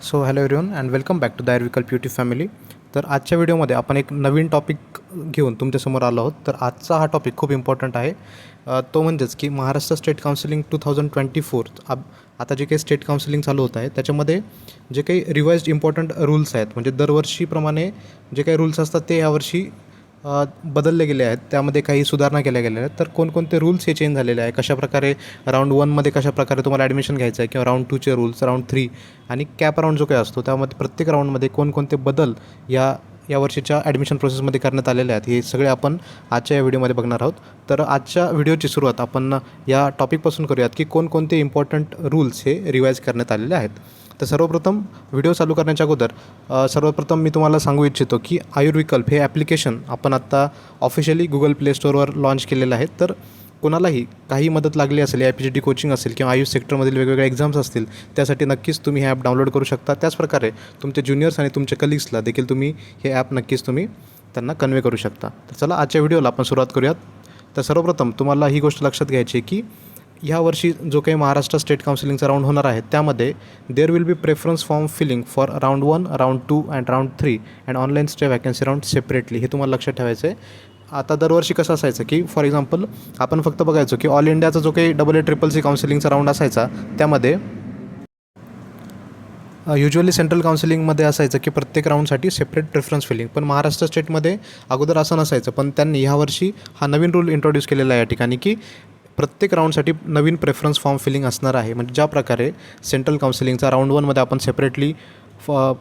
So hello everyone and welcome back to the Ayurvikalp YouTube family. तर आजच्या व्हिडिओमध्ये आपण एक नवीन टॉपिक घेऊन तुमच्यासमोर आलो आहोत. तर आजचा हा टॉपिक खूप इम्पॉर्टंट आहे. तो म्हणजेच की महाराष्ट्र स्टेट काउन्सिलिंग 2024 आता जे काही स्टेट काउन्सिलिंग चालू होत आहे त्याच्यामध्ये जे काही रिवाइज्ड इम्पॉर्टंट रूल्स आहेत, म्हणजे दरवर्षीप्रमाणे जे काही रूल्स असतात ते यावर्षी बदलले गेले आहेत. त्यामध्ये काही सुधारणा केल्या गेल्या आहेत. तर कोणकोणते रूल्स हे चेंज झालेले आहे, कशाप्रकारे राऊंड 1मध्ये कशाप्रकारे तुम्हाला ॲडमिशन घ्यायचं आहे, किंवा राऊंड 2चे रूल्स, राऊंड 3 आणि कॅप राऊंड जो काही असतो त्यामध्ये प्रत्येक राऊंडमध्ये कोणकोणते बदल या वर्षीच्या ॲडमिशन प्रोसेसमध्ये करण्यात आलेले आहेत, हे सगळे आपण आजच्या या व्हिडिओमध्ये बघणार आहोत. तर आजच्या व्हिडिओची सुरुवात आपण या टॉपिकपासून करूयात की कोणकोणते इम्पॉर्टंट रूल्स हे रिवाईज करण्यात आलेले आहेत. तर सर्वप्रथम व्हिडिओ चालू करण्याच्या अगोदर सर्वप्रथम मी तुम्हाला सांगू इच्छितो की आयुर्विकल्प हे ॲप्लिकेशन आपण आत्ता ऑफिशियली गुगल प्ले स्टोअरवर लॉन्च केलेलं आहे. तर कोणालाही काही मदत लागली असेल, IPGT कोचिंग असेल किंवा आयुष सेक्टरमधील वेगवेगळ्या एक्झाम्स असतील, त्यासाठी नक्कीच तुम्ही हे ॲप डाउनलोड करू शकता. त्याचप्रकारे तुमचे ज्युनियर्स आणि तुमच्या कलिग्सला देखील तुम्ही हे ॲप नक्कीच तुम्ही त्यांना कन्वे करू शकता. तर चला आजच्या व्हिडिओला आपण सुरुवात करूयात. तर सर्वप्रथम तुम्हाला ही गोष्ट लक्षात घ्यायची आहे की ह्या वर्षी जो काही महाराष्ट्र स्टेट काउन्सिलिंगचा राऊंड होणार आहे त्यामध्ये there will be preference form filling for round 1, round 2 and round 3 and online stay vacancy round separately. हे तुम्हाला लक्षात ठेवायचं आहे. आता दरवर्षी कसं असायचं की फॉर एक्झाम्पल आपण फक्त बघायचो की ऑल इंडियाचा जो काही AA-CCC काउन्सिलिंगचा राऊंड असायचा त्यामध्ये युजली सेंट्रल काउन्सिलिंगमध्ये असायचं की प्रत्येक राऊंडसाठी सेपरेट प्रेफरन्स फिलिंग. पण महाराष्ट्र स्टेटमध्ये अगोदर असं नसायचं, पण त्यांनी ह्यावर्षी हा नवीन रूल इंट्रोड्यूस केलेला आहे या ठिकाणी की प्रत्येक राऊंडसाठी नवीन प्रेफरन्स फॉर्म फिलिंग असणार आहे. म्हणजे ज्या प्रकारे सेंट्रल काउन्सिलिंगचा राऊंड 1मध्ये आपण सेपरेटली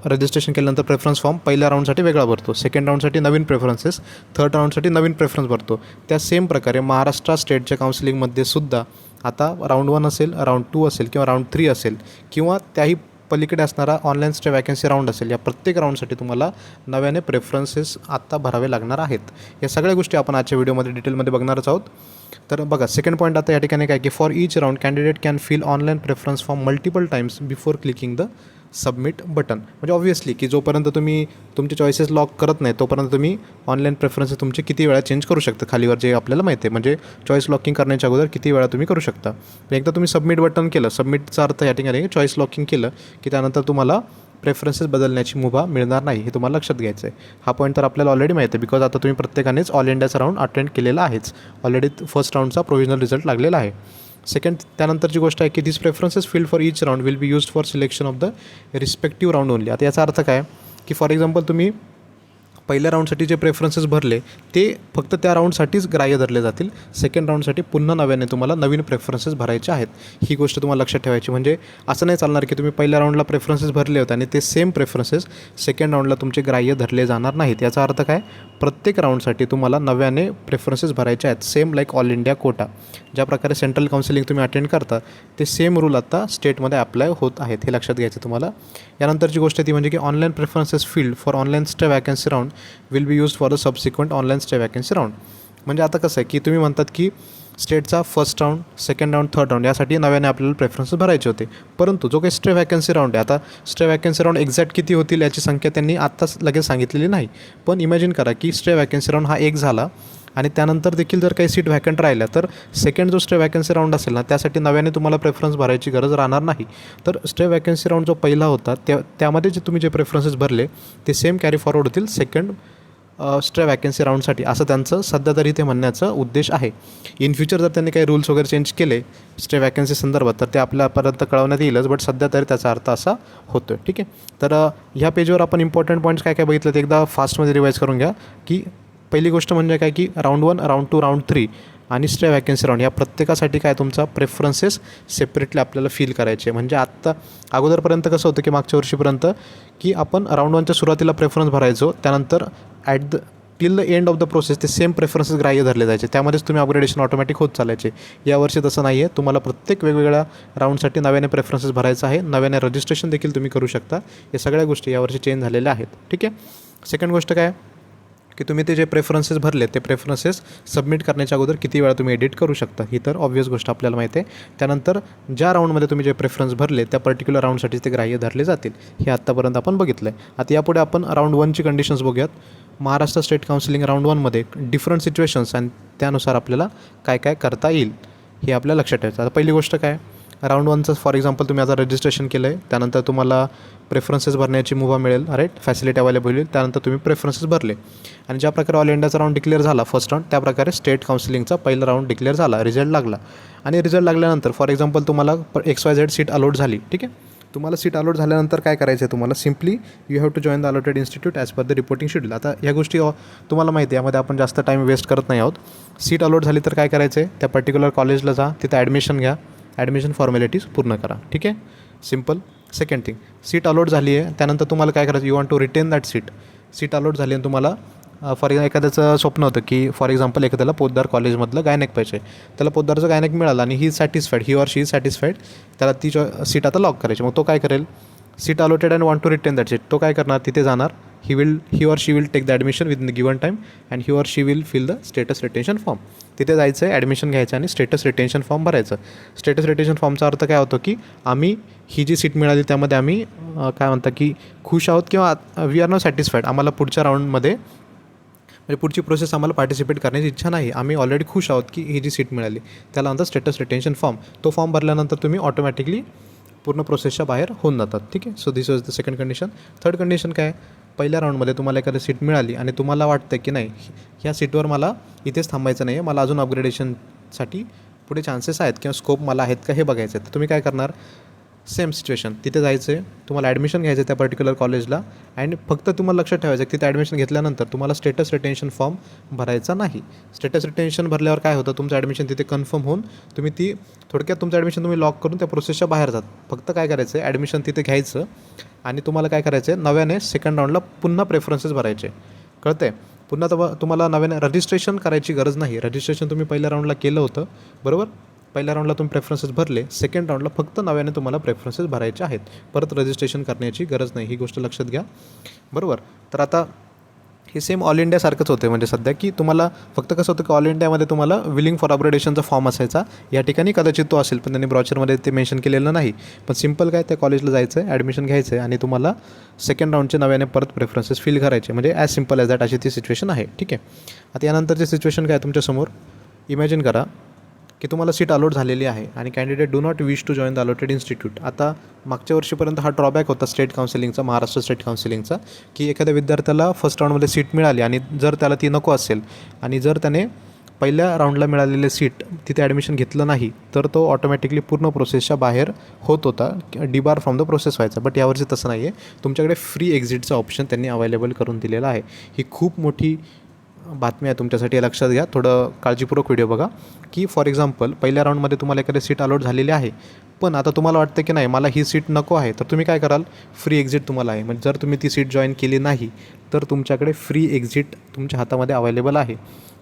रजिस्ट्रेशन केल्यानंतर प्रेफरन्स फॉर्म पहिल्या राऊंडसाठी वेगळा भरतो, सेकंड राऊंडसाठी नवीन प्रेफरन्सेस, थर्ड राऊंडसाठी नवीन प्रेफरन्स भरतो, त्या सेम प्रकारे महाराष्ट्र स्टेटच्या काउन्सिलिंगमध्ये सुद्धा आता राऊंड 1 असेल, राऊंड 2 असेल किंवा राऊंड 3 असेल किंवा त्याही पलीकडे असणारा ऑनलाईन स्टे वॅकन्सी राऊंड असेल, या प्रत्येक राऊंडसाठी तुम्हाला नव्याने प्रेफरन्सेस आत्ता भरावे लागणार आहेत. या सगळ्या गोष्टी आपण आजच्या व्हिडिओमध्ये डिटेलमध्ये बघणारच आहोत. तर बघा, सेकंड पॉईंट आता या ठिकाणी काय की for each round candidate can fill online preference form multiple times before clicking the submit button. म्हणजे ऑब्व्हियसली की जोपर्यंत तुम्ही तुमचे चॉईसेस लॉक करत नाही तोपर्यंत तुम्ही ऑनलाईन प्रेफरन्सेस तुमचे किती वेळा चेंज करू शकता, खालीवर जे आपल्याला माहिती आहे. म्हणजे चॉईस लॉकिंग करण्याच्या अगोदर किती वेळा तुम्ही करू शकता. एकदा तुम्ही सबमिट बटन केलं, सबमिटचा अर्थ या ठिकाणी चॉईस लॉकिंग केलं की त्यानंतर तुम्हाला प्रेफरन्सेस बदलण्याची मुभा मिळणार नाही, हे तुम्हाला लक्षात घ्यायचं आहे. हा पॉईंट तर आपल्याला ऑलरेडी माहिती आहे, बिकॉज आता तुम्ही प्रत्येकानेच ऑल इंडियाचा राऊंड अटेंड केलेला आहेच. ऑलरेडी फर्स्ट राऊंडचा प्रोव्हिजनल रिझल्ट लागलेला आहे. सेकंड, त्यानंतरची गोष्ट आहे की this preferences filled for each round will be used for selection of the respective round only. आता याचा अर्थ काय की फॉर एक्झाम्पल तुम्ही पहिल्या राऊंडसाठी जे प्रेफरन्सेस भरले ते फक्त त्या राऊंडसाठीच ग्राह्य धरले जातील. सेकंड राऊंडसाठी पुन्हा नव्याने तुम्हाला नवीन प्रेफरन्सेस भरायचे आहेत. ही गोष्ट तुम्हाला लक्षात ठेवायची. म्हणजे असं नाही चालणार की तुम्ही पहिल्या राऊंडला प्रेफरन्सेस भरले होते आणि ते सेम प्रेफरन्सेस सेकंड राऊंडला तुमचे ग्राह्य धरले जाणार नाहीत. याचा अर्थ काय, प्रत्येक राऊंडसाठी तुम्हाला नव्याने प्रेफरन्सेस भरायचे आहेत, same like all India Kota. ज्या प्रकारे सेंट्रल काउन्सिलिंग तुम्ही अटेंड करता ते सेम रूल आता स्टेटमध्ये अप्लाय होत आहेत, हे लक्षात घ्यायचं तुम्हाला. यानंतरची गोष्ट ती म्हणजे की online preferences filled for online stay vacancy round will be used for the subsequent online stay vacancy round. म्हणजे आता कसं आहे की तुम्ही म्हणतात की स्टेटचा first round, second round, third round यासाठी नव्याने आपल्याला प्रेफरन्सेस भरायचे होते. परंतु जो काही स्टे वॅकन्सी राऊंड आहे, आता स्टे वॅकन्सी राऊंड एक्झॅक्ट किती होतील याची संख्या त्यांनी आत्ताच लगेच सांगितलेली नाही. पण इमॅजिन करा की स्टे वॅकन्सी राऊंड हा एक झाला आणि त्यानंतर देखील जर काही सीट व्हॅकंट राहिल्या तर सेकंड जो स्टे वॅकन्सी राऊंड असेल ना त्यासाठी नव्याने तुम्हाला प्रेफरन्स भरायची गरज राहणार नाही. तर स्टे वॅकन्सी राऊंड जो पहिला होता त्यामध्ये तुम्ही जे प्रेफरन्सेस भरले ते सेम कॅरी फॉरवर्ड होतील सेकंड स्टे वॅकन्सी राऊंडसाठी, असं त्यांचं सध्या तरी ते म्हणण्याचा उद्देश आहे. इन फ्युचर जर त्यांनी काही रूल्स वगैरे चेंज केले स्टे वॅकन्सी संदर्भात तर ते आपल्यापर्यंत कळवण्यात येईलच, बट सध्या तरी त्याचा अर्थ असा होतो आहे. ठीक आहे. तर ह्या पेजवर आपण इम्पॉर्टंट पॉईंट्स काय काय बघितलं ते एकदा फास्टमध्ये रिवाईज करून घ्या. की पहिली गोष्ट म्हणजे काय की राऊंड 1, राऊंड 2, राऊंड 3 आणि स्टे वॅकन्सी राऊंड या प्रत्येकासाठी काय तुमचा प्रेफरन्सेस सेपरेटली आपल्याला फील करायचे. म्हणजे आत्ता अगोदरपर्यंत कसं होतं की मागच्या वर्षीपर्यंत की आपण राऊंड 1च्या सुरुवातीला प्रेफरन्स भरायचो, त्यानंतर till the end of the process ते सेम प्रेफरन्सेस ग्राह्य धरले जायचे, त्यामध्येच तुम्ही अपग्रेडेशन ऑटोमॅटिक होत चालायचे. यावर्षी तसं नाही आहे, तुम्हाला प्रत्येक वेगवेगळ्या राऊंडसाठी नव्याने प्रेफरन्सेस भरायचं आहे, नव्याने रजिस्ट्रेशन देखील तुम्ही करू शकता. या सगळ्या गोष्टी यावर्षी चेंज झालेल्या आहेत. ठीक आहे. सेकंड गोष्ट काय की तुम्ही ते जे प्रेफरन्सेस भरले ते प्रेफरन्सेस सबमिट करण्याच्या अगोदर किती वेळा तुम्ही एडिट करू शकता, ही तर ऑब्व्हियस गोष्ट आपल्याला माहिती आहे. त्यानंतर ज्या राऊंडमध्ये तुम्ही जे प्रेफरन्स भरले त्या पर्टिक्युलर राऊंडसाठी ते ग्राह्य धरले जातील, हे आत्तापर्यंत आपण बघितलं आहे. आता यापुढे आपण राऊंड 1ची कंडिशन्स बघूयात. महाराष्ट्र स्टेट काउन्सिलिंग राऊंड 1मध्ये डिफरंट सिच्युएशन्स आणि त्यानुसार आपल्याला काय काय करता येईल हे आपल्याला लक्षात ठेवायचं. आता पहिली गोष्ट काय राऊंड 1चं फॉर एक्झाम्पल तुम्ही आता रजिस्ट्रेशन केलं आहे, त्यानंतर तुम्हाला प्रेफरन्सेस भरण्याची मुभा मिळेल, राईट, फॅसिलिटी अवेलेबल होईल, त्यानंतर तुम्ही प्रेफरन्सेस भरले आणि ज्या प्रकारे ऑल इंडियाचा राऊंड डिक्लेअर झाला फर्स्ट राऊंड, त्याप्रकारे स्टेट काउन्सिलिंगचा पहिला राऊंड डिक्लेअर झाला, रिझल्ट लागला आणि रिझल्ट लागल्यानंतर फॉर एक्झाम्पल तुम्हाला XYZ सीट अलॉट झाली. ठीक आहे, तुम्हाला सीट अलॉट झाल्यानंतर काय करायचं आहे, तुम्हाला simply you have to join the allotted institute as per the reporting schedule. आता ह्या गोष्टी तुम्हाला माहिती आहे, यामध्ये आपण जास्त टाईम वेस्ट करत नाही आहोत. सीट अलॉट झाली तर काय करायचं आहे, त्या पर्टिक्युलर कॉलेजला जा, तिथं ॲडमिशन घ्या, ॲडमिशन फॉर्मॅलिटीज पूर्ण करा. ठीक आहे, simple. Second thing, seat allot झाली आहे, त्यानंतर तुम्हाला काय करायचं, you want to retain that seat allot झाली आणि तुम्हाला फॉर एखाद्याचं स्वप्न होतं की फॉर एक्झाम्पल एखाद्याला पोद्दार कॉलेजमधलं गायनेक पाहिजे, त्याला पोद्दारचं गायनेक मिळालं आणि he satisfied, he or she is satisfied, त्याला ती सीट आता लॉक करायची. मग तो काय करेल, seat allotted and want to retain that seat, तो काय करणार, तिथे जाणार, he or she will take the admission with the given time and he or she will fill the status retention form. तिथे जायचं आहे, ॲडमिशन घ्यायचं आणि स्टेटस रिटेन्शन फॉर्म भरायचं. स्टेटस रिटेन्शन फॉर्मचा अर्थ काय होतो की आम्ही ही जी सीट मिळाली त्यामध्ये आम्ही काय म्हणतात की खुश आहोत किंवा वी आर नॉट सॅटिस्फाईड, आम्हाला पुढच्या राऊंडमध्ये म्हणजे पुढची प्रोसेस आम्हाला पार्टिसिपेट करण्याची इच्छा नाही, आम्ही ऑलरेडी खुश आहोत की ही जी सीट मिळाली, त्याला म्हणतात स्टेटस रिटेन्शन फॉर्म. तो फॉर्म भरल्यानंतर तुम्ही ऑटोमॅटिकली पूर्ण प्रोसेसच्या बाहेर होऊन जातात. ठीक आहे, so this was the second condition. Third condition काय, पहिल्या राऊंडमध्ये तुम्हाला एखादी सीट मिळाली आणि तुम्हाला वाटतं की नाही ह्या सीटवर मला इथेच थांबायचं नाही आहे, मला अजून अपग्रेडेशनसाठी पुढे चान्सेस आहेत किंवा स्कोप मला आहेत का हे बघायचं आहे, तर तुम्ही काय करणार, सेम सिच्युएशन, तिथे जायचं आहे, तुम्हाला ॲडमिशन घ्यायचं आहे त्या पर्टिक्युलर कॉलेजला अँड फक्त तुम्हाला लक्षात ठेवायचं आहे तिथे ॲडमिशन घेतल्यानंतर तुम्हाला स्टेटस रिटेन्शन फॉर्म भरायचा नाही. स्टेटस रिटेन्शन भरल्यावर काय होतं, तुमचं ॲडमिशन तिथे कन्फर्म होऊन तुम्ही ती थोडक्यात तुमचं ॲडमिशन तुम्ही लॉक करून त्या प्रोसेसच्या बाहेर जात. फक्त काय करायचं आहे, ॲडमिशन तिथे घ्यायचं आणि तुम्हाला काय करायचं आहे, नव्याने सेकंड राऊंडला पुन्हा प्रेफरन्सेस भरायचे. कळतं आहे, पुन्हा तुम्हाला नव्याने रजिस्ट्रेशन करायची गरज नाही. रजिस्ट्रेशन तुम्ही पहिल्या राऊंडला केलं होतं, बरोबर, पहिल्या राऊंडला तुम्ही प्रेफरन्सेस भरले, सेकंड राऊंडला फक्त नव्याने तुम्हाला प्रेफरन्सेस भरायचे आहेत, परत रजिस्ट्रेशन करण्याची गरज नाही, ही गोष्ट लक्षात घ्या, बरोबर. तर आता हे सेम ऑल इंडियासारखंच होते, म्हणजे सध्या की तुम्हाला फक्त कसं होतं की ऑल इंडियामध्ये तुम्हाला विलिंग फॉर अपग्रेडेशनचा फॉर्म असायचा, या ठिकाणी कदाचित तो असेल पण त्यांनी ब्रॉचरमध्ये ते मेन्शन केलेलं नाही. पण सिम्पल काय, त्या कॉलेजला जायचं आहे, ॲडमिशन घ्यायचं आहे आणि तुम्हाला सेकंड राऊंडचे नव्याने परत प्रेफरन्सेस फिल करायचे, म्हणजे ॲज सिम्पल ॲज दॅट अशी ती सिच्युएशन आहे. ठीक आहे, आता यानंतरची सिच्युएशन काय तुमच्यासमोर, इमॅजिन करा की तुम्हाला सीट अलॉट झालेली आहे आणि candidate do not wish to join the allotted institute. आता मागच्या वर्षीपर्यंत हा ड्रॉबॅक होता स्टेट काउन्सिलिंगचा, महाराष्ट्र स्टेट काउन्सिलिंगचा, की एखाद्या विद्यार्थ्याला फर्स्ट राऊंडमध्ये सीट मिळाली आणि जर त्याला ती नको असेल आणि जर त्याने पहिल्या राऊंडला मिळालेले सीट तिथे ॲडमिशन घेतलं नाही तर तो ऑटोमॅटिकली पूर्ण प्रोसेसच्या बाहेर होत होता, डिबार फ्रॉम द प्रोसेस व्हायचा. बट यावर्षी तसं नाही आहे, तुमच्याकडे फ्री एक्झिटचा ऑप्शन त्यांनी अवेलेबल करून दिलेला आहे. ही खूप मोठी बातमी आहे तुमच्यासाठी, हे लक्षात घ्या, थोडं काळजीपूर्वक व्हिडिओ बघा. की फॉर एक्झाम्पल पहिल्या राऊंडमध्ये तुम्हाला एखादी सीट अलॉट झालेली आहे, पण आता तुम्हाला वाटतं की नाही मला ही सीट नको आहे, तर तुम्ही काय कराल, फ्री एक्झिट तुम्हाला आहे. म्हणजे जर तुम्ही ती सीट जॉईन केली नाही तर तुमच्याकडे फ्री एक्झिट तुमच्या हातामध्ये अवेलेबल आहे.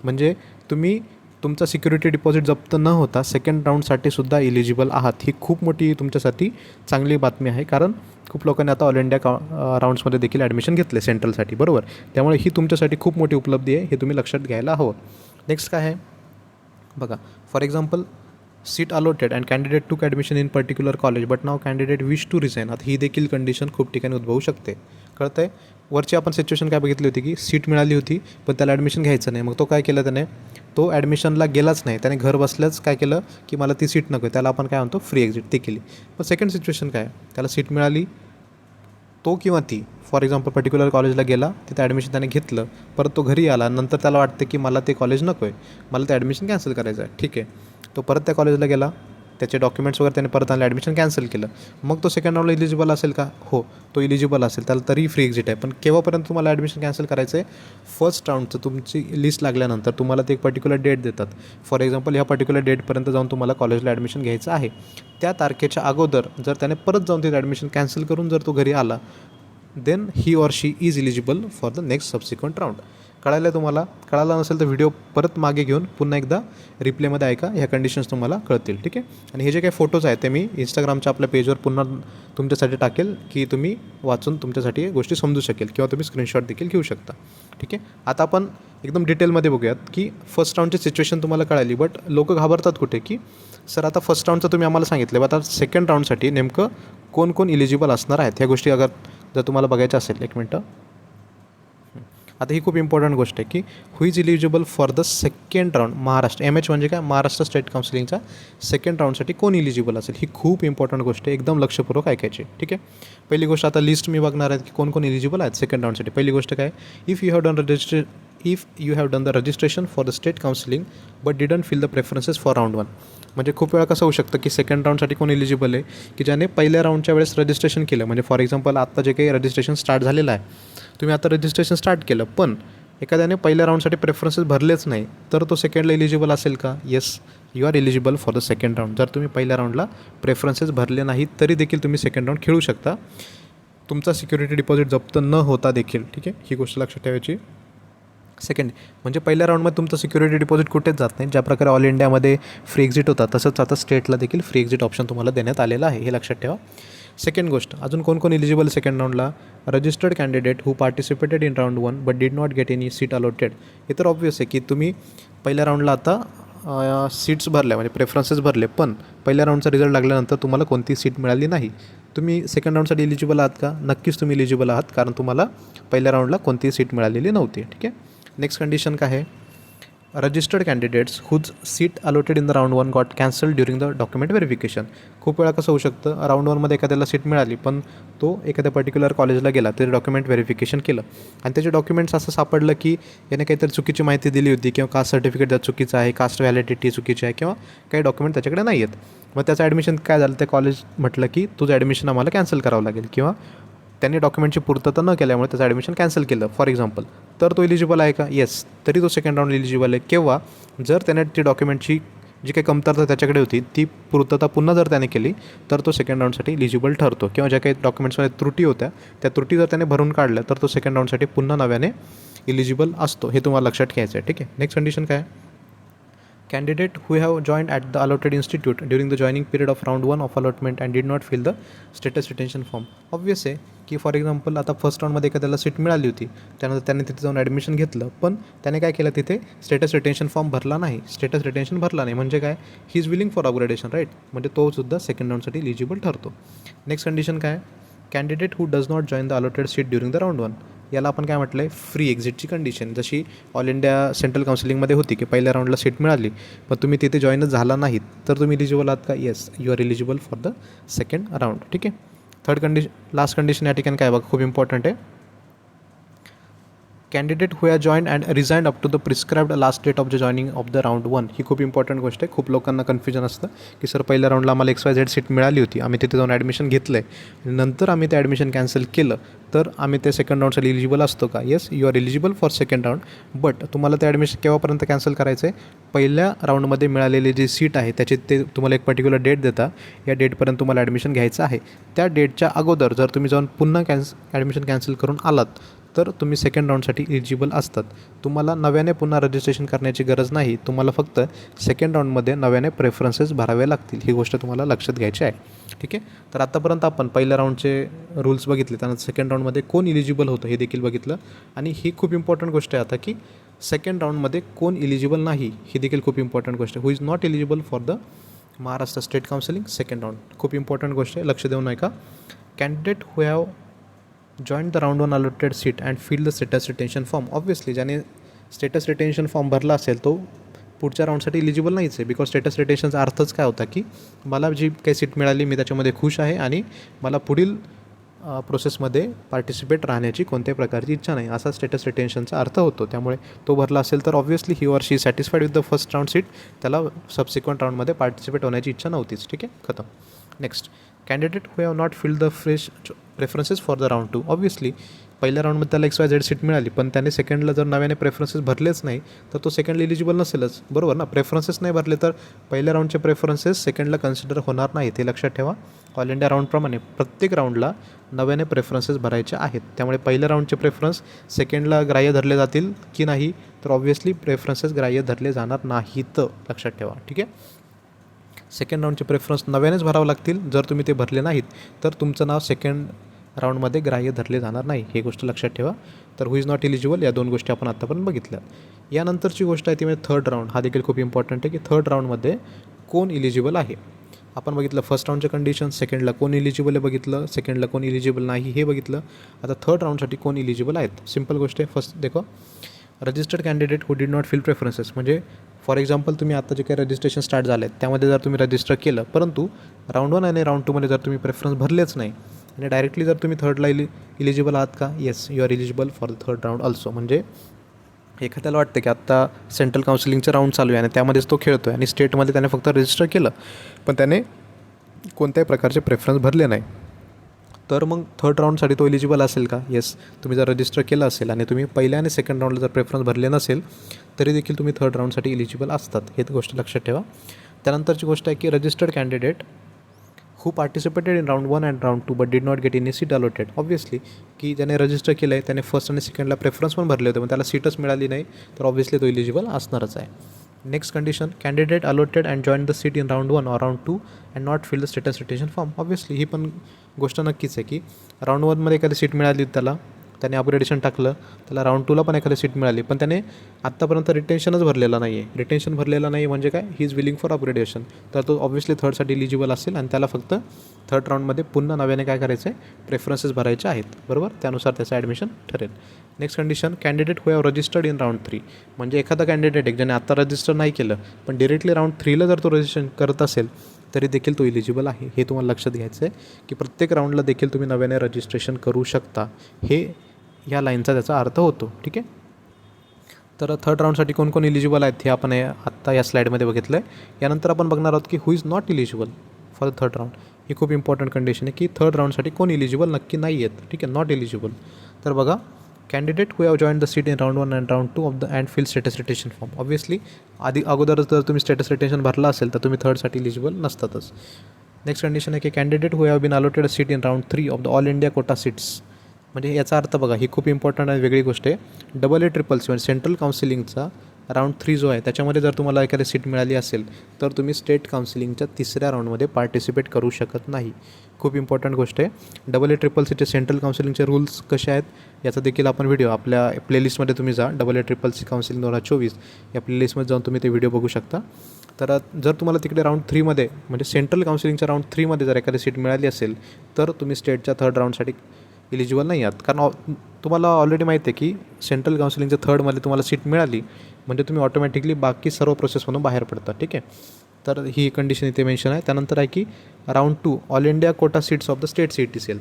म्हणजे तुम्ही तुमचा सिक्युरिटी डिपॉझिट जप्त न होता सेकंड राऊंडसाठी सुद्धा इलिजिबल आहात. ही खूप मोठी तुमच्यासाठी चांगली बातमी आहे, कारण खूप लोकांनी आता ऑल इंडिया राऊंड्समध्ये देखील ॲडमिशन घेतले सेंट्रलसाठी, बरोबर. त्यामुळे ही तुमच्यासाठी खूप मोठी उपलब्धी आहे, हे तुम्ही लक्षात घ्यायला हवं. नेक्स्ट काय आहे बघा, for example seat allotted and candidate took admission in particular college but now candidate wish to resign. आता ही देखील कंडिशन खूप ठिकाणी उद्भवू शकते, कळतं आहे. वरची आपण सिच्युएशन काय बघितली होती की सीट मिळाली होती पण त्याला ॲडमिशन घ्यायचं नाही, मग तो काय केलं, त्याने तो ॲडमिशनला गेलाच नाही, त्याने घर बसल्याच काय केलं की मला ती सीट नको आहे, त्याला आपण काय म्हणतो फ्री एक्झिट, ते केली. पण सेकंड सिच्युएशन काय, त्याला सीट मिळाली, तो किंवा ती फॉर एक्झाम्पल पर्टिक्युलर कॉलेजला गेला, तिथे ॲडमिशन त्याने घेतलं, परत तो घरी आला, नंतर त्याला वाटतं की मला ते कॉलेज नको आहे, मला ते ॲडमिशन कॅन्सल करायचं आहे. ठीक आहे, तो परत त्या कॉलेजला गेला, त्याचे डॉक्युमेंट्स वगैरे त्याने परत आणले, ॲडमिशन कॅन्सल केलं, मग तो सेकंड राऊंडला इलिजिबल असेल का, हो तो इलिजिबल असेल, त्याला तरी फ्री एक्झिट आहे. पण केव्हापर्यंत तुम्हाला ॲडमिशन कॅन्सल करायचं आहे, फर्स्ट राऊंडचं तुमची लिस्ट लागल्यानंतर तुम्हाला ते एक पर्टिक्युलर डेट देतात. फॉर एक्झाम्पल ह्या पर्टिक्युलर डेटपर्यंत जाऊन तुम्हाला कॉलेजला ॲडमिशन घ्यायचं आहे. त्या तारखेच्या अगोदर जर त्याने परत जाऊन तिथे ॲडमिशन कॅन्सल करून जर तो घरी आला, then he or she is eligible for the next subsequent round. कळालं आहे तुम्हाला? कळालं नसेल तर व्हिडिओ परत मागे घेऊन पुन्हा एकदा रिप्लेमध्ये ऐका, ह्या कंडिशन्स तुम्हाला कळतील. ठीक आहे, आणि हे जे काही फोटोज आहेत ते मी इंस्टाग्रामच्या आपल्या पेजवर पुन्हा तुमच्यासाठी टाकेल की तुम्ही वाचून तुमच्यासाठी गोष्टी समजू शकेल किंवा तुम्ही स्क्रीनशॉट देखील घेऊ शकता. ठीक आहे, आता आपण एकदम डिटेलमध्ये बघूयात की फर्स्ट राऊंडची सिच्युएशन तुम्हाला कळाली, बट लोक घाबरतात कुठे की सर आता फर्स्ट राऊंडचं तुम्ही आम्हाला सांगितलं, आता सेकंड राऊंडसाठी नेमकं कोण कोण इलिजिबल असणार आहेत ह्या गोष्टी अगर जर तुम्हाला बघायच्या असेल, एक मिनटं. आता ही खूप इम्पॉर्टंट गोष्ट आहे की who is eligible for the second round Maharashtra MH म्हणजे काय महाराष्ट्र स्टेट काउन्सिलिंगचा सेकंड राऊंडसाठी कोण इलिजिबल असेल ही खूप इम्पॉर्टंट गोष्ट आहे एकदम लक्षपूर्वक ऐकायची ठीक आहे. पहिली गोष्ट आता लिस्ट मी बघणार आहे की कोण कोण इलिजिबल आहेत सेकंड राऊंडसाठी. पहिली गोष्ट काय if you have done the registration for the state counselling but didn't fill the preferences for round 1. म्हणजे खूप वेळा कसं होऊ शकतं की सेकंड राऊंडसाठी कोण इलिजिबल आहे की ज्याने पहिल्या राऊंडच्या वेळेस रजिस्ट्रेशन केलं म्हणजे फॉर एक्झाम्पल आत्ता जे काही रजिस्ट्रेशन स्टार्ट झालेलं आहे तुम्ही आता रजिस्ट्रेशन स्टार्ट केलं पण एखाद्याने पहिल्या राऊंडसाठी प्रेफरन्सेस भरलेच नाही तर तो सेकंडला इलिजिबल असेल का. Yes you are eligible for the second round. जर तुम्ही पहिल्या राऊंडला प्रेफरन्सेस भरले नाहीत तरी देखील तुम्ही सेकंड राऊंड खेळू शकता तुमचा सिक्युरिटी डिपॉझिट जप्त न होता देखील ठीक आहे. ही गोष्ट लक्षात ठेवायची. सेकंड म्हणजे पहिल्या राऊंडमध्ये तुमचं सिक्युरिटी डिपॉझिट कुठेच जात नाही. ज्या प्रकारे ऑल इंडियामध्ये फ्री एक्झिट होता तसंच आता स्टेटला देखील फ्री एक्झिट ऑप्शन तुम्हाला देण्यात आलेलं आहे हे लक्षात ठेवा. सेकंड गोष्ट अजून कोण कोण इलिजिबल सेकंड राऊंडला registered candidate who participated in round 1 but did not get any seat allotted. हे तर ऑब्वियस आहे की तुम्ही पहिल्या राऊंडला आता सीट्स भरल्या म्हणजे प्रेफरन्सेस भरले पण पहिल्या राऊंडचा रिझल्ट लागल्यानंतर तुम्हाला कोणती सीट मिळाली नाही. तुम्ही सेकंड राऊंडसाठी इलिजिबल आहात का. नक्कीच तुम्ही इलिजिबल आहात कारण तुम्हाला पहिल्या राऊंडला कोणतीही सीट मिळालेली नव्हती ठीक आहे. नेक्स्ट कंडिशन काय आहे registered candidates whose seat allotted in the round 1 got cancel during the document verification. खूप वेळा कसं होऊ शकतं राऊंड 1मध्ये एखाद्याला सीट मिळाली पण तो एखाद्या पर्टिक्युलर कॉलेजला गेला ते डॉक्युमेंट व्हेरिफिकेशन केलं आणि त्याचे डॉक्युमेंट्स असं सापडलं की याने काहीतरी चुकीची माहिती दिली होती किंवा कास्ट सर्टिफिकेट चुकीचं आहे कास्ट व्हॅलिडिटी चुकीची आहे किंवा काही डॉक्युमेंट त्याच्याकडे नाही आहेत. मग त्याचं ॲडमिशन काय झालं ते कॉलेज म्हटलं की तुझं ॲडमिशन आम्हाला कॅन्सल करावं लागेल किंवा त्यांनी डॉक्युमेंटची पूर्तता न केल्यामुळे त्याचं ॲडमिशन कॅन्सल केलं फॉर एक्झाम्पल तर तो इलिजिबल आहे का. येस तरी तो सेकंड राऊंड इलिजिबल आहे. केव्हा जर त्याने ती डॉक्युमेंटची जी काही कमतरता त्याच्याकडे होती ती पूर्तता पुन्हा जर त्याने केली तर तो सेकंड राऊंडसाठी इलिजिबल ठरतो किंवा ज्या काही डॉक्युमेंट्समध्ये त्रुटी होत्या त्या त्रुटी जर त्याने भरून काढल्या तर तो सेकंड राऊंडसाठी पुन्हा नव्याने इलिजिबल असतो. हे तुम्हाला लक्षात घ्यायचं आहे ठीक आहे. नेक्स्ट कंडिशन काय candidate who have joined at the allotted institute during the joining period of round 1 of allotment and did not fill the status retention form. Obvious आहे की फॉर एक्झाम्पल आता फर्स्ट राऊंडमध्ये एखाद्याला सीट मिळाली होती त्यानंतर त्याने तिथे जाऊन ॲडमिशन घेतलं पण त्याने काय केलं तिथे स्टेटस रिटेन्शन फॉर्म भरला नाही. स्टेटस रिटेन्शन भरला नाही म्हणजे काय he is willing for upgradation right म्हणजे तो सुद्धा सेकंड राऊंडसाठी इलिजिबल ठरतो. नेक्स्ट कंडिशन काय candidate who does not join the allotted seat during the round 1. याला आपण काय म्हटलं आहे फ्री एक्झिटची कंडिशन जशी ऑल इंडिया सेंट्रल काउन्सिलिंगमध्ये होती की पहिल्या राऊंडला सीट मिळाली पण तुम्ही तिथे जॉईनच झाला नाहीत तर तुम्ही इलिजिबल आहात का. Yes you are eligible for the second round ठीक आहे. थर्ड कंडिशन लास्ट कंडिशन या ठिकाणी काय बघा खूप इम्पॉर्टंट आहे candidate who has join and resign up to the prescribed last date of the joining of the round 1. ही खूप इम्पॉर्टंट गोष्ट आहे. खूप लोकांना कन्फ्युजन असतं की सर पहिल्या राऊंडला आम्हाला XYZ सीट मिळाली होती आम्ही तिथे जाऊन ॲडमिशन घेतलं आहे नंतर आम्ही ते ॲडमिशन कॅन्सल केलं तर आम्ही ते सेकंड राऊंडसाठी इलिजिबल असतो का. Yes you are eligible for second round but तुम्हाला ते ॲडमिशन केव्हापर्यंत कॅन्सल करायचं आहे पहिल्या राऊंडमध्ये मिळालेली जी सीट आहे त्याची ते तुम्हाला एक पर्टिक्युलर डेट देता या डेटपर्यंत तुम्हाला ॲडमिशन घ्यायचं आहे. त्या डेटच्या अगोदर जर तुम्ही जाऊन पुन्हा ॲडमिशन कॅन्सल करून आलात तर तुम्ही सेकंड राऊंडसाठी इलिजिबल असतात. तुम्हाला नव्याने पुन्हा रजिस्ट्रेशन करण्याची गरज नाही. तुम्हाला फक्त सेकंड राऊंडमध्ये नव्याने प्रेफरन्सेस भरावे लागतील. ही गोष्ट तुम्हाला लक्षात घ्यायची आहे ठीक आहे. तर आत्तापर्यंत आपण पहिल्या राऊंडचे रूल्स बघितले त्यानंतर सेकंड राऊंडमध्ये कोण इलिजिबल होतं हे देखील बघितलं आणि ही खूप इम्पॉर्टंट गोष्ट आहे आता की सेकंड राऊंडमध्ये कोण इलिजिबल नाही ही देखील खूप इम्पॉर्टंट गोष्ट आहे. Who is not eligible for the Maharashtra state counselling second round. खूप इम्पॉर्टंट गोष्ट आहे लक्ष देऊ नका. Candidate who have join the round 1 allotted seat and fill the status retention form. Obviously ज्याने स्टेटस रिटेन्शन फॉर्म भरला असेल तो पुढच्या राऊंडसाठी इलिजिबल नाहीच आहे बिकॉज स्टेटस रिटेन्शनचा अर्थच काय होता की मला जी काही सीट मिळाली मी त्याच्यामध्ये खुश आहे आणि मला पुढील प्रोसेसमध्ये पार्टिसिपेट राहण्याची कोणत्याही प्रकारची इच्छा नाही असा स्टेटस रिटेन्शनचा अर्थ होतो. त्यामुळे तो भरला असेल तर obviously he or she satisfied with the first round seat त्याला सबसिक्वेंट राऊंडमध्ये पार्टिसिपेट होण्याची इच्छा नव्हतीच ठीक आहे खतम. Next candidate who have not filled the fresh preferences for the round 2. Obviously पहिल्या राऊंडमध्ये त्याला XYZ सीट मिळाली पण त्याने सेकंडला जर नव्याने प्रेफरन्सेस भरलेच नाही तर तो सेकंडला इलिजिबल नसेलच बरोबर ना. प्रेफरन्सेस नाही भरले तर पहिल्या राऊंडचे प्रेफरन्सेस सेकंडला कन्सिडर होणार नाही ते लक्षात ठेवा. ऑल इंडिया राऊंडप्रमाणे प्रत्येक राऊंडला नव्याने प्रेफरन्सेस भरायचे आहेत. त्यामुळे पहिल्या राऊंडचे प्रेफरन्स सेकंडला ग्राह्य धरले जातील की नाही तर ऑब्व्हियसली प्रेफरन्सेस ग्राह्य धरले जाणार नाहीत लक्षात ठेवा ठीक आहे. सेकंड राऊंडचे प्रेफरन्स नव्यानेच भरावं लागतील. जर तुम्ही ते भरले नाहीत तर तुमचं नाव सेकंड राऊंडमध्ये ग्राह्य धरले जाणार नाही ही गोष्ट लक्षात ठेवा. तर हू इज नॉट इलिजिबल या दोन गोष्टी आपण आत्तापर्यंत बघितल्या. यानंतरची गोष्ट आहे ती म्हणजे थर्ड राऊंड. हा देखील खूप इम्पॉर्टंट आहे की थर्ड राऊंडमध्ये कोण इलिजिबल आहे. आपण बघितलं फर्स्ट राऊंडचे कंडिशन, सेकंडला कोण इलिजिबल आहे बघितलं, सेकंडला कोण इलिजिबल नाही हे बघितलं. आता थर्ड राऊंडसाठी कोण इलिजिबल आहेत. सिम्पल गोष्ट आहे. फर्स्ट देखो registered candidate who did not fill preferences, म्हणजे फॉर एक्झाम्पल तुम्ही आता जे काही रजिस्ट्रेशन स्टार्ट झालं आहे त्यामध्ये जर तुम्ही रजिस्टर केलं, परंतु राऊंड 1 आणि राऊंड 2मध्ये जर तुम्ही प्रेफरन्स भरलेच नाही आणि डायरेक्टली जर तुम्ही थर्डला इलिजिबल आहात का, yes you are eligible for the third round also. म्हणजे एखाद्याला वाटतं की आत्ता सेंट्रल काउन्सिलिंगचं राऊंड चालू आहे आणि त्यामध्येच तो खेळतो आहे आणि स्टेटमध्ये त्याने फक्त रजिस्टर केलं पण त्याने कोणत्याही प्रकारचे प्रेफरन्स भरले नाही, तर मग थर्ड राऊंडसाठी तो इलिजिबल असेल का. येस, तुम्ही जर रजिस्टर केलं असेल आणि तुम्ही पहिल्या आणि सेकंड राऊंडला जर प्रेफरन्स भरले नसेल तरी देखील तुम्ही थर्ड राऊंडसाठी इलिजिबल असतात, हे गोष्ट लक्षात ठेवा. त्यानंतरची गोष्ट आहे की registered candidate who participated in round 1 and round 2 but did not get any seat allotted. Obviously की ज्याने रजिस्टर केलं आहे त्याने फर्स्ट आणि सेकंडला प्रेफरन्स पण भरले होते पण त्याला सीटच मिळाली नाही, तर ऑब्व्हियसली तो इलिजिबल असणारच आहे. Next condition, candidate allotted and join the seat in round 1 or round 2 and not fill the status retention form. Obviously ही पण गोष्ट नक्कीच आहे की राऊंड 1मध्ये एखादी सीट मिळाली त्याने अपग्रेडेशन टाकलं, त्याला राऊंड 2ला पण एखादी सीट मिळाली पण त्याने आत्तापर्यंत रिटेन्शनच भरलेला नाही आहे. रिटेन्शन भरलेला नाही म्हणजे काय, he is willing for upgradation, तर तो ऑब्व्हियसली थर्डसाठी इलिजिबल असेल आणि त्याला फक्त थर्ड राऊंडमध्ये पुन्हा नव्याने काय करायचं आहे, प्रेफरन्सेस भरायचे आहेत, बरोबर. त्यानुसार त्याचं ॲडमिशन ठरेल. Next condition, candidate who have registered in round 3, म्हणजे एखादा कॅन्डिडेट आहे ज्याने आता रजिस्टर नाही केलं पण डिरेक्टली राऊंड 3ला जर तो रजिस्ट्रेशन करत असेल तरी देखील तो इलिजिबल आहे. हे तुम्हाला लक्षात घ्यायचं आहे की प्रत्येक राऊंडला देखील तुम्ही नव्याने रजिस्ट्रेशन करू शकता, हे ह्या लाईनचा त्याचा अर्थ होतो. ठीक आहे. तर थर्ड राऊंडसाठी कोण कोण इलिजिबल आहेत हे आपण आत्ता या स्लाईडमध्ये बघितलं आहे. यानंतर आपण बघणार आहोत की who is not eligible for the third round. ही खूप इम्पॉर्टंट कंडिशन आहे की थर्ड राऊंडसाठी कोण इलिजिबल नक्की नाही आहेत. ठीक आहे, नॉट इलिजिबल. तर बघा, candidate who have join the seat in round 1 and round 2 of the and fill status retention form. Obviously अगोदरच जर तुम्ही स्टेटस रिटेशन भरला असेल तर तुम्ही थर्डसाठी इलिजिबल नसतातच. नेक्स्ट कंडिशन आहे की candidate who have been allotted a seat in round 3 of the all India quota seats. म्हणजे याचा अर्थ बघा, ही खूप इम्पॉर्टंट आहे, वेगळी गोष्ट आहे. AA ट्रिपल सी म्हणजे सेंट्रल काउन्सिलिंगचा राऊंड 3 जो आहे त्याच्यामध्ये जर तुम्हाला एखादी सीट मिळाली असेल तर तुम्ही स्टेट काउन्सिलिंगच्या तिसऱ्या राऊंडमध्ये पार्टिसिपेट करू शकत नाही. खूप इम्पॉर्टंट गोष्ट आहे. AA ट्रिपल सीचे सेंट्रल काउन्सिलिंगचे रूल्स कसे आहेत याचा देखील आपण व्हिडिओ आपल्या प्लेलिस्टमध्ये तुम्ही जा, AA ट्रिपल सी काउन्सिलिंग 2024 या प्लेलिस्टमध्ये जाऊन तुम्ही ते व्हिडिओ बघू शकता. तर जर तुम्हाला तिकडे राऊंड 3मध्ये म्हणजे सेंट्रल काउन्सिलिंगच्या राऊंड 3मध्ये जर एखादी सीट मिळाली असेल तर तुम्ही स्टेटच्या थर्ड राऊंडसाठी इलिजिबल नाही आहात. कारण तुम्हाला ऑलरेडी माहिती आहे की सेंट्रल काउन्सिलिंगच्या थर्डमध्ये तुम्हाला सीट मिळाली म्हणजे तुम्ही ऑटोमॅटिकली बाकी सर्व प्रोसेसमधून बाहेर पडता. ठीक आहे, तर ही कंडिशन इथे मेन्शन आहे. त्यानंतर आहे की round 2 all India quota seats of the state CET.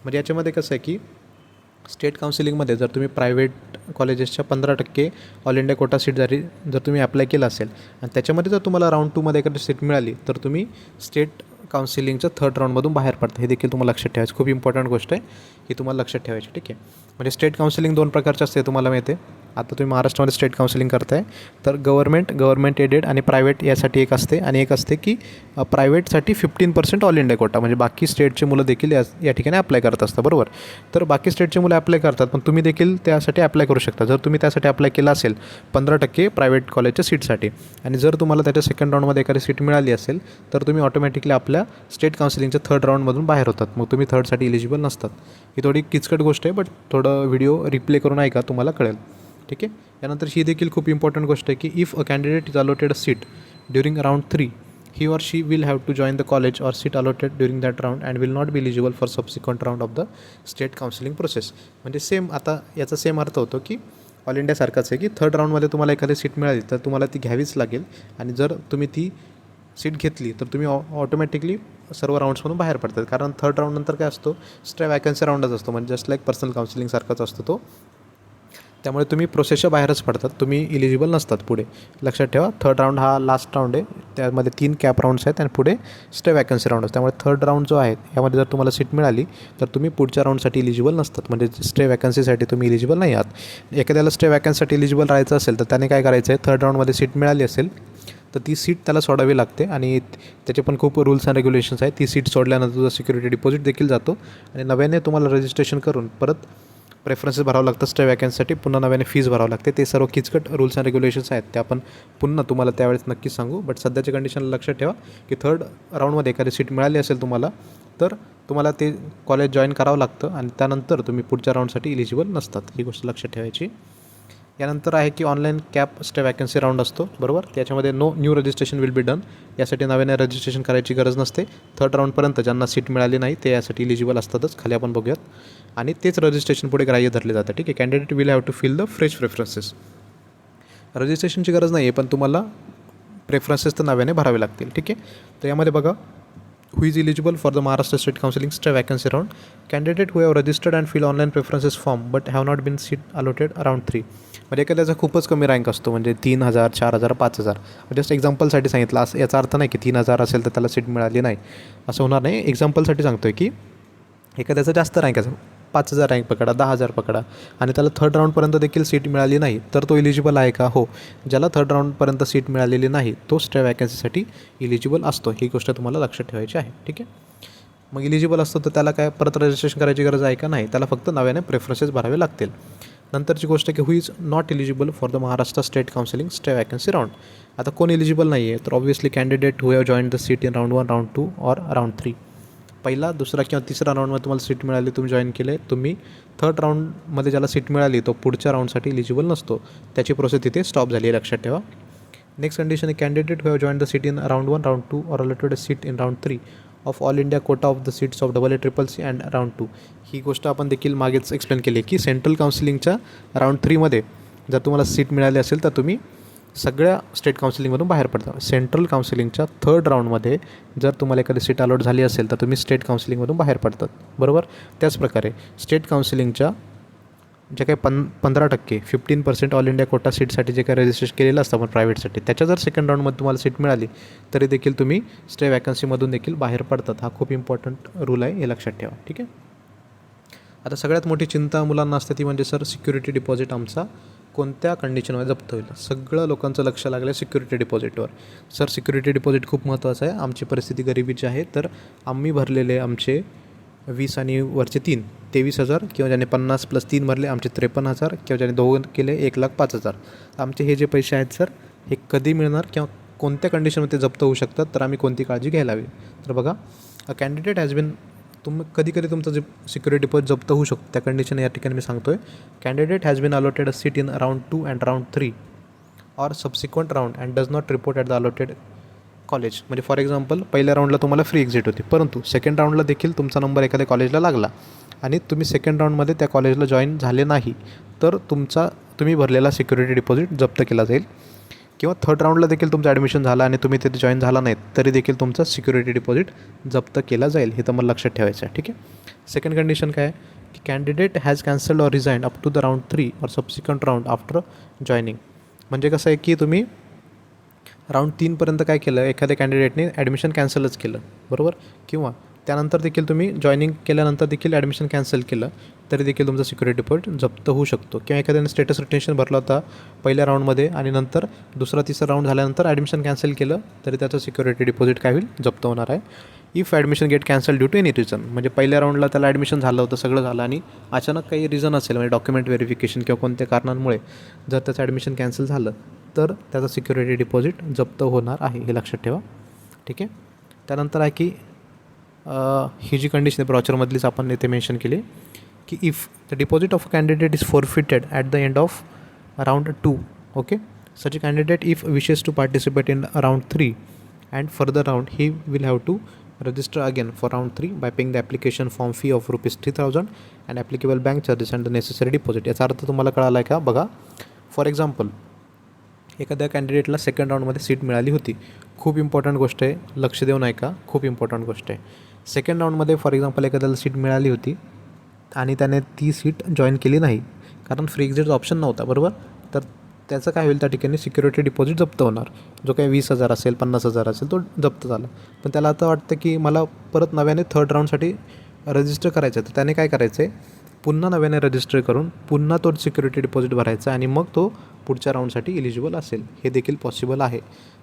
म्हणजे याच्यामध्ये कसं आहे की स्टेट काउन्सिलिंगमध्ये जर तुम्ही प्रायव्हेट कॉलेजेसच्या 15% ऑल इंडिया कोटा सीट जर तुम्ही अप्लाय केलं असेल आणि त्याच्यामध्ये जर तुम्हाला राऊंड 2मध्ये एखादी सीट मिळाली तर तुम्ही स्टेट काउन्सिलिंगच्या थर्ड राऊंडमधून बाहेर पडतं. हे देखील तुम्हाला लक्षात ठेवायचं, खूप इम्पॉर्टंट गोष्ट आहे ही तुम्हाला लक्षात ठेवायची. ठीक आहे, म्हणजे स्टेट काउन्सिलिंग 2 प्रकारचे असते तुम्हाला माहिती आहे. आता तुम्ही महाराष्ट्रामध्ये स्टेट काउन्सिलिंग करताय तर गव्हर्मेंट एडेड आणि प्रायव्हेट यासाठी एक असते आणि एक असते की प्रायव्हेटसाठी 15% ऑल इंडिया कोटा, म्हणजे बाकी स्टेटचे मुलं देखील या ठिकाणी अप्लाय करत असतात, बरोबर. तर बाकी स्टेटचे मुलं अप्लाय करतात पण तुम्ही देखील त्यासाठी अप्लाय करू शकता जर तुम्ही त्यासाठी अप्लाय केलं असेल 15% प्रायव्हेट कॉलेजच्या सीटसाठी. आणि जर तुम्हाला त्याच्या सेकंड राऊंडमध्ये एखादी सीट मिळाली असेल तर तुम्ही ऑटोमॅटिकली आपल्या स्टेट काउन्सिलिंगच्या थर्ड राऊंडमधून बाहेर होतात, मग तुम्ही थर्डसाठी इलिजिबल नसतात. ही थोडी किचकट गोष्ट आहे बट थोडं व्हिडिओ रिप्ले करून ऐका, तुम्हाला कळेल. ठीक आहे. यानंतर ही देखील खूप इम्पॉर्टंट गोष्ट आहे की if a candidate is allotted a seat during round 3 he or she will have to join the college or seat allotted during that round and will not be eligible for subsequent round of the state counseling process. म्हणजे same आता याचा same अर्थ होतो की all इंडियासारखाच आहे की third राऊंडमध्ये तुम्हाला एखादी सीट मिळाली तर तुम्हाला ती घ्यावीच लागेल आणि जर तुम्ही ती सीट घेतली तर तुम्ही ऑटोमॅटिकली सर्व राऊंड्समधून बाहेर पडतात. कारण थर्ड राऊंडनंतर काय असतो, स्टे वॅकन्सी राऊंडच असतो, म्हणजे जस्ट लाईक पर्सनल काउन्सिलिंगसारखाच असतो तो. त्यामुळे तुम्ही प्रोसेसच्या बाहेरच पडतात, तुम्ही इलिजिबल नसतात पुढे. लक्षात ठेवा, थर्ड राऊंड हा लास्ट राऊंड आहे, त्यामध्ये 3 कॅप राऊंड्स आहेत आणि पुढे स्टे वॅकन्सी राऊंड असतो. त्यामुळे थर्ड राऊंड जो आहे यामध्ये जर तुम्हाला सीट मिळाली तर तुम्ही पुढच्या राऊंडसाठी इलिजिबल नसतात, म्हणजे स्टे वॅकन्सीसाठी तुम्ही इलिजिबल नाही आहात. एखाद्याला स्टे वॅकन्सीसाठी इलिजिबल राहायचं असेल तर त्याने काय करायचं आहे, थर्ड राऊंडमध्ये सीट मिळाली असेल तर ती सीट त्याला सोडावी लागते आणि त्याचे पण खूप रूल्स अँड रेग्युलेशन्स आहेत. ती सीट सोडल्यानंतर तुझा सिक्युरिटी डिपॉझिट देखील जातो आणि नव्याने तुम्हाला रजिस्ट्रेशन करून परत प्रेफरन्सेस भरावं लागतं स्टे वॅकन्सीसाठी, पुन्हा नव्याने फीज भरावं लागते. ते सर्व किचकट रूल्स अँड रेग्युलेशन्स आहेत, ते आपण पुन्हा तुम्हाला त्यावेळेस नक्कीच सांगू. बट सध्याच्या कंडिशनला लक्षात ठेवा की थर्ड राऊंडमध्ये एखादी सीट मिळाली असेल तुम्हाला तर तुम्हाला ते कॉलेज जॉईन करावं लागतं आणि त्यानंतर तुम्ही पुढच्या राऊंडसाठी इलिजिबल नसतात. ही गोष्ट लक्षात ठेवायची. यानंतर आहे की online CAP stay vacancy round असतो, बरोबर. त्याच्यामध्ये no new registration will be done. यासाठी नव्याने रजिस्ट्रेशन करायची गरज नसते. थर्ड राऊंडपर्यंत ज्यांना सीट मिळाली नाही ते यासाठी इलिजिबल असतातच, खाली आपण बघूयात. आणि तेच रजिस्ट्रेशन पुढे ग्राह्य धरले जातं, ठीक आहे. Candidate will have to fill the fresh preferences. रजिस्ट्रेशनची गरज नाही आहे, पण तुम्हाला प्रेफरन्सेस तर नव्याने भरावे लागतील, ठीक आहे. तर यामध्ये बघा, who is eligible for the Maharashtra State Council stay vacancy round. Candidate who have registered and fill online preferences form but have not been seat allotted around 3. म्हणजे एखाद्याचा खूपच कमी रँक असतो, म्हणजे 3,000, 4,000, 5,000. जस्ट एक्झाम्पलसाठी सांगितलं, असं याचा अर्थ नाही की 3,000 असेल तर त्याला सीट मिळाली नाही, असं होणार नाही. एक्झाम्पलसाठी सांगतो आहे की एखाद्याचा जास्त रँक असेल, 5,000 रँक पकडा, 10,000 पकडा, आणि त्याला थर्ड राऊंडपर्यंत देखील सीट मिळाली नाही, तर तो इलिजिबल आहे का? हो. ज्याला थर्ड राऊंडपर्यंत सीट मिळालेली नाही तो स्टे वॅकन्सीसाठी इलिजिबल असतो. ही गोष्ट तुम्हाला लक्षात ठेवायची आहे, ठीक आहे. मग इलिजिबल असतो तर त्याला काय परत रजिस्ट्रेशन करायची गरज आहे का? नाही. त्याला फक्त नव्याने प्रेफरन्सेस भरावे लागतील. नंतरची गोष्ट की who is not eligible for the Maharashtra state counselling stray vacancy round. आता कोण इलिजिबल नाही आहे? तर obviously candidate who have join the seat in round 1, round 2 or round 3. पहिला, दुसरा किंवा तिसरा राऊंडमध्ये तुम्हाला सीट मिळाली, तुम्ही जॉईन केले. तुम्ही थर्ड राऊंडमध्ये ज्याला सीट मिळाली तो पुढच्या राऊंडसाठी इलिजिबल नसतो. त्याची प्रोसेस तिथे स्टॉप झाली आहे, लक्षात ठेवा. नेक्स्ट कंडिशन आहे candidate who have join the seat in round 1, round 2 और allotted a seat in round 3 of all India Kota of the seats of AA, CCC and round 2. ही गोष्ट आपण देखील मागेच एक्सप्लेन केली की सेंट्रल काउन्सिलिंगच्या राऊंड 3मध्ये जर तुम्हाला सीट मिळाली असेल तर तुम्ही सगळ्या स्टेट काउन्सिलिंगमधून बाहेर पडता. सेंट्रल काउन्सिलिंगच्या थर्ड राऊंडमध्ये जर तुम्हाला एखादी सीट अलॉट झाली असेल तर तुम्ही स्टेट काउन्सिलिंगमधून बाहेर पडतात, बरोबर. त्याचप्रकारे स्टेट काउन्सिलिंगच्या जे काही 15% 15% ऑल इंडिया कोटा सीटसाठी जे काही रजिस्ट्रेशन केलेलं असतं आपण प्रायव्हेटसाठी, त्याच्या जर सेकंड राऊंडमध्ये तुम्हाला सीट मिळाली तरी देखील तुम्ही स्टे वॅकन्सीमधून देखील बाहेर पडतात. हा खूप इम्पॉर्टंट रूल आहे, हे लक्षात ठेवा, ठीक आहे. आता सगळ्यात मोठी चिंता मुलांना असते ती म्हणजे सर सिक्युरिटी डिपॉझिट आमचा कोणत्या कंडिशनमध्ये जप्त होईल. सगळं लोकांचं लक्ष लागलं आहे सिक्युरिटी डिपॉझिटवर. सर सिक्युरिटी डिपॉझिट खूप महत्त्वाचं आहे. आमची परिस्थिती गरिबीची आहे, तर आम्ही भरलेले आमचे 20 आणि वरचे 3 23,000, किंवा ज्याने 50 + 3 भरले आमचे 53,000, किंवा ज्याने 2 केले 1,05,000. आमचे हे जे पैसे आहेत सर हे कधी मिळणार किंवा कोणत्या कंडिशनमध्ये जप्त होऊ शकतात, तर आम्ही कोणती काळजी घ्यायला हवी. तर बघा, कॅन्डिडेट हॅज बिन, कधी तुमचं जे सिक्युरिटी डिपॉझिट जप्त होऊ शकतो त्या कंडिशन या ठिकाणी मी सांगतो आहे. Candidate has been allotted a seat in round 2 and round 3 or subsequent round and does not report at the allotted college. म्हणजे फॉर एक्झाम्पल पहिल्या राऊंडला तुम्हाला फ्री एक्झिट होती, परंतु सेकंड राऊंडला देखील तुमचा नंबर एखाद्या कॉलेजला लागला आणि तुम्ही सेकंड राऊंडमध्ये त्या कॉलेजला जॉईन झाले नाही, तर तुम्ही भरलेला सिक्युरिटी डिपॉझिट जप्त केला जाईल. किंवा थर्ड राऊंडला देखील तुमचं ॲडमिशन झालं आणि तुम्ही तिथे जॉईन झाला नाहीत तरी देखील तुमचा सिक्युरिटी डिपॉझिट जप्त केला जाईल. हे तर मला लक्षात ठेवायचं आहे, ठीक आहे. सेकंड कंडिशन काय आहे की candidate has cancelled or resign up to the round 3 और सबसिक्वंट राऊंड आफ्टर जॉईनिंग. म्हणजे कसं आहे की तुम्ही राऊंड 3पर्यंत काय केलं, एखाद्या कॅन्डिडेटने ॲडमिशन कॅन्सलच केलं, बरोबर. किंवा त्यानंतर देखील तुम्ही जॉईनिंग केल्यानंतर देखील ॲडमिशन कॅन्सल केलं तरी देखील तुमचा सिक्युरिटी डिपॉझिट जप्त होऊ शकतो. किंवा एखाद्याने स्टेटस रिटेन्शन भरला होता पहिल्या राऊंडमध्ये आणि नंतर दुसरा तिसरा राऊंड झाल्यानंतर ॲडमिशन कॅन्सल केलं तरी त्याचं सिक्युरिटी डिपॉझिट काय होईल, जप्त होणार आहे. If admission get cancel due to any reason. म्हणजे पहिल्या राऊंडला त्याला ॲडमिशन झालं होतं, सगळं झालं, आणि अचानक काही रिझन असेल, म्हणजे डॉक्युमेंट व्हेरिफिकेशन किंवा कोणत्या कारणांमुळे जर त्याचं ॲडमिशन कॅन्सल झालं तर त्याचा सिक्युरिटी डिपॉझिट जप्त होणार आहे, हे लक्षात ठेवा, ठीक आहे. त्यानंतर आहे की ही जी कंडिशन आहे ब्रॉचरमधलीच आपण इथे मेन्शन केली की if the deposit of a candidate is forfeited at the end of round 2, okay, such a candidate if wishes to participate in round 3 and further round he will have to register again for round 3 by paying the application form fee of ₹3,000 and applicable bank charges and the necessary deposit. याचा अर्थ तुम्हाला कळाला आहे का? बघा, for example एखाद्या कॅन्डिडेटला second राऊंडमध्ये seat मिळाली होती. खूप इम्पॉर्टंट गोष्ट आहे, लक्ष देऊ नये का, खूप इम्पॉर्टंट गोष्ट आहे. सेकंड राऊंडमध्ये फॉर एक्झाम्पल एखाद्याला सीट मिळाली होती आणि त्याने ती सीट जॉईन केली नाही कारण फ्री एक्झिटचा ऑप्शन नव्हता, बरोबर. तर त्याचं काय होईल, त्या ठिकाणी सिक्युरिटी डिपॉझिट जप्त होणार. जो काही 20,000 असेल, 50,000 असेल, तो जप्त झाला. पण त्याला आता वाटतं की मला परत नव्याने थर्ड राऊंडसाठी रजिस्टर करायचं आहे, तर त्याने काय करायचं आहे, पुन्हा नव्याने रजिस्टर करून पुन्हा तो सिक्युरिटी डिपॉझिट भरायचा आणि मग तो पुढच्या राऊंडसाठी इलिजिबल असेल. हे देखील पॉसिबल आहे.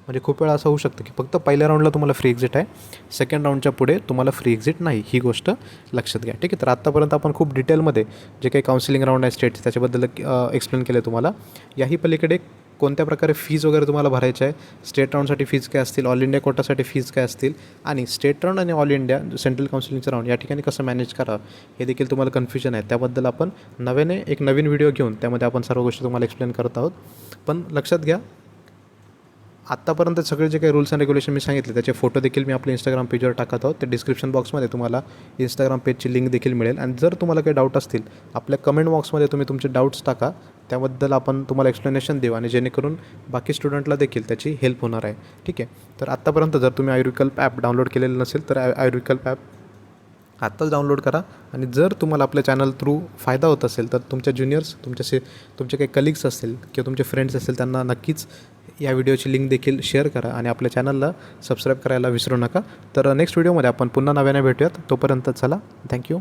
म्हणजे खूप वेळा असं होऊ शकतं की फक्त पहिल्या राऊंडला तुम्हाला फ्री एक्झिट आहे, सेकंड राऊंडच्या पुढे तुम्हाला फ्री एक्झिट नाही. ही गोष्ट लक्षात घ्या, ठीक आहे. तर आत्तापर्यंत आपण खूप डिटेलमध्ये जे काही काउन्सिलिंग राऊंड आहे स्टेटचे त्याच्याबद्दल एक्सप्लेन केलं तुम्हाला. याही पलीकडे कोणत्या प्रकारे फीज वगैरे तुम्हाला भरायची आहे, स्टेट राऊंडसाठी फीज काय असतील, ऑल इंडिया कोटासाठी फीज काय असतील आणि स्टेट राऊंड आणि ऑल इंडिया सेंट्रल काउन्सिलिंगचं राऊंड या ठिकाणी कसं मॅनेज करावं हे देखील तुम्हाला कन्फ्युजन आहे. त्याबद्दल आपण एक नवीन व्हिडिओ घेऊन त्यामध्ये आपण सर्व गोष्टी तुम्हाला एक्सप्लेन करत आहोत. पण लक्षात घ्या, आत्तापर्यंत सगळे जे काही रूल्स अँड रेग्युलेशन मी सांगितले त्याचे फोटो देखील मी आपल्या इंस्टाग्राम पेजवर टाकत आहोत. ते डिस्क्रिप्शन बॉक्समध्ये तुम्हाला इंस्टाग्राम पेजची लिंक देखील मिळेल. आणि जर तुम्हाला काही डाऊट असतील आपल्या कमेंट बॉक्समध्ये तुम्ही तुमचे डाऊट्स टाका, त्याबद्दल आपण तुम्हाला एक्सप्लेनेशन देऊ आणि जेणेकरून बाकी स्टुडंटला देखील त्याची हेल्प होणार आहे. ठीक आहे. तर आत्तापर्यंत जर तुम्ही आयुर्विकल्प ॲप डाउनलोड केलेलं नसेल तर आयुर्विकल्प ॲप आत्ताच डाउनलोड करा. आणि जर तुम्हाला आपल्या चॅनल थ्रू फायदा होत असेल तर तुमच्या ज्युनियर्स, तुमचे काही कलिग्स असतील किंवा तुमचे फ्रेंड्स असतील त्यांना नक्कीच या व्हिडिओची लिंक देखील शेअर करा आणि आपल्या चॅनलला सबस्क्राईब करायला विसरू नका. तर नेक्स्ट व्हिडिओमध्ये आपण पुन्हा नव्याने भेटूयात. तोपर्यंत चला, थँक्यू.